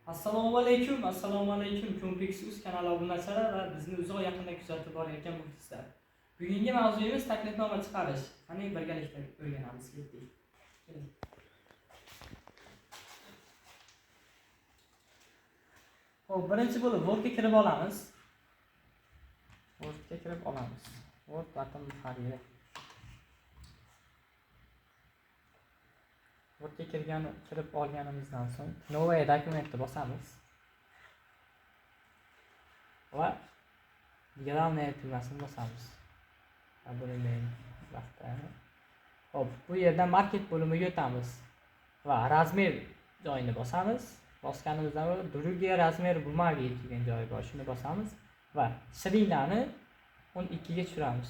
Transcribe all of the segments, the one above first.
Assalomu alaykum, Kompleks.uz kanali obunachilar va bizni uzoq yaqindan kuzatib borayotgan muxlislar. Bugungi mavzuyimiz taklifnoma chiqarish. Qani birgalikda o'rganamiz, ketdik. Xo'p, birinchi bo'lib Wordga kirib olamiz. Word button muharriri. Wordga kirib olganimizdan so'ng Новое dokumentni bosamiz. Va Главное tugmasini bosamiz. Buni men vaqtini. Xo'p, bu yerdan market bo'limiga o'tamiz va razmer joyini bosamiz. Bosganimizdan so'ng Другие размер бумаги degan joy bor. Shuni bosamiz va shrinani 12 ga tushiramiz.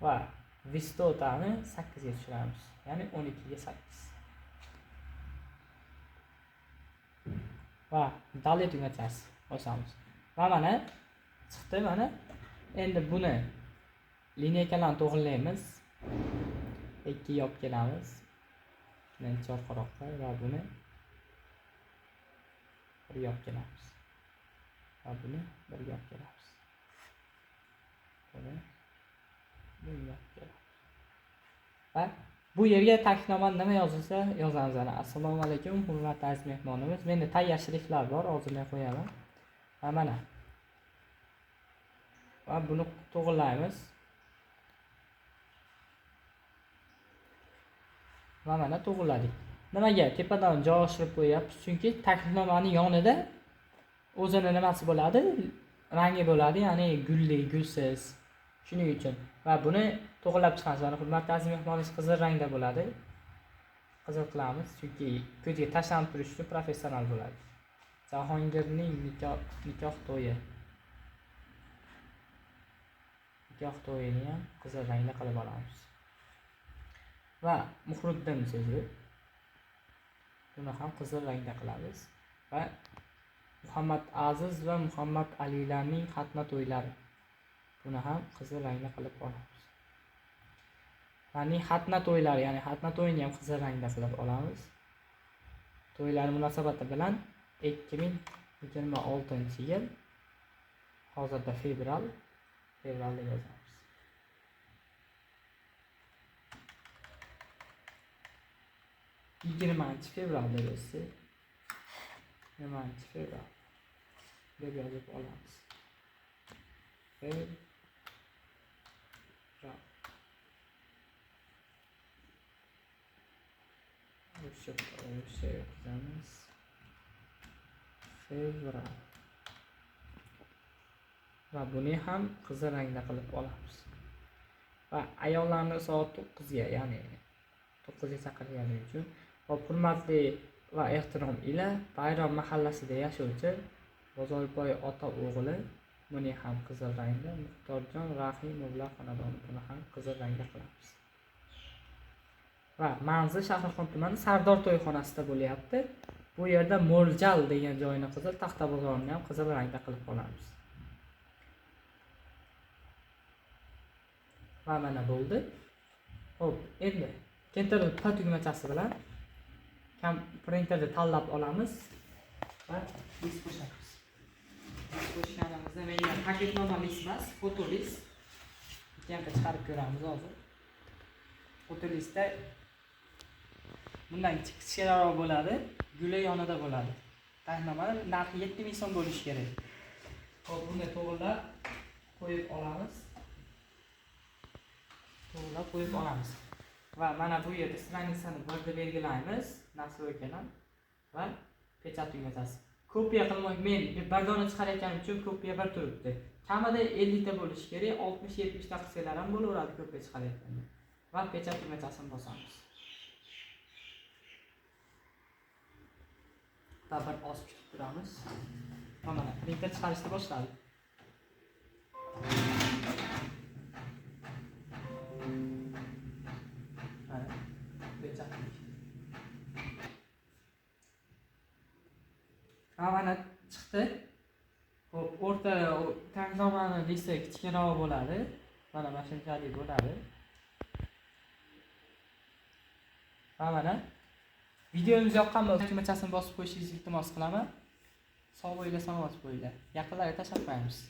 Va vistotani 8 ga tushiramiz. Ya'ni 12 ga 8. Va Dalej tugmachasi bosamiz. Va mana chiqdi mana. Endi buni lineykalarni to'g'rilaymiz. 2 ga olib kelamiz. Bundan chorqaroqqa va buni 1 ga olib kelamiz. Va buni 1 ga olib kelamiz. Buni 1 ga olib kelamiz. Va bu yerga taklifnomani nima yozilsa yozamiz. Assalomu alaykum, hurmatli aziz mehmonimiz. Menda tayyor shriftlar bor, hozirlab qo'yaman. Va mana. Va buni to'g'rilaymiz. Va mana to'g'riladik. Nimaga tepadan joylashtirib qo'yapmiz? Chunki taklifnomaning yonida o'zini nimasi bo'ladi? Rangi bo'ladi, ya'ni gulli, gulsiz. Shuning uchun va buni to'g'rilab chiqamiz. Mana hurmatli aziz mehmonimiz qizil rangda bo'ladi. Qizil qilamiz, chunki ko'zga tashlanib turish uchun professional bo'ladi. Jahongirning nikoh to'yi. Nikoh to'yini ham qizil rangda qilib olamiz. Va Muhriddin so'zi. Buni ham qizil rangda qilamiz. Va Muhammad Aziz va Muhammad Alilarning xatna to'ylari. Buni ham qizil rangda qilib olamiz. Ya'ni xatna to'ylari, ya'ni xatna to'yini ham qizil rangda qilib olamiz. To'ylar munosabati bilan 2026-yil hozirda fevralda yozamiz. fevralda bo'lsa 20 fevral deb yozib olamiz. Fevral. Va buni ham qizil rangda qilib olamiz. Va ayollarni soat 9 ga, ya'ni 9 ga chaqirganim uchun va hurmatli va ehtirom ila Bayram mahallasida yashovchi Bozorboy ota o'g'li, buni ham qizil rangda, Muxtorjon Rahimovlar xonadoni, buni ham qizil rangda qilamiz. Va manzil Shahrixon tumani Sardor to'yxonasida bo'lyapti. Bu yerda Mo'ljal degan joyni qizil, Taxta bozorini ham qizil rangda qilib olamiz. Va mana bo'ldi. Xo'p, endi Ctrl P tugmachasi bilan printerni tanlab olamiz va list qo'shamiz. Qo'shganimizda menga paketnoma list emas, foto list. Ikkita chiqarib ko'ramiz hozir. Foto listda bundan kichikroq bo'ladi, guli yonida bo'ladi. Taklifnomani narxi 7000 so'm bo'lishi kerak. Xo'p, buni to'g'rilab qo'yib olamiz. Va mana bu yerda stranisani birda belgilaymiz, nastroykadan va pechat tugmachasi. Kopiya qilmoq, men bagona chiqarayotganim uchun kopiya bir turibdi. Kamida 50 ta bo'lishi kerak, 60-70 ta qilsalar ham bo'laveradi kopiya chiqarayotganda. Va pechat tugmachasini bosamiz. Bir oz kutib turamiz. Mana printer chiqarishni boshladi. Mana chiqdi. Xo'p, o'rta taklifnomani listi kichikroq bo'ladi. Mana shunchalik bo'ladi. Va mana Videomiz yoqqan bo'lsa, tugmachasini bosib qo'yishingizni iltimos qilaman. Sog' bo'linglar, salomat bo'linglar. Yaqinlarga tashlab qo'yamiz.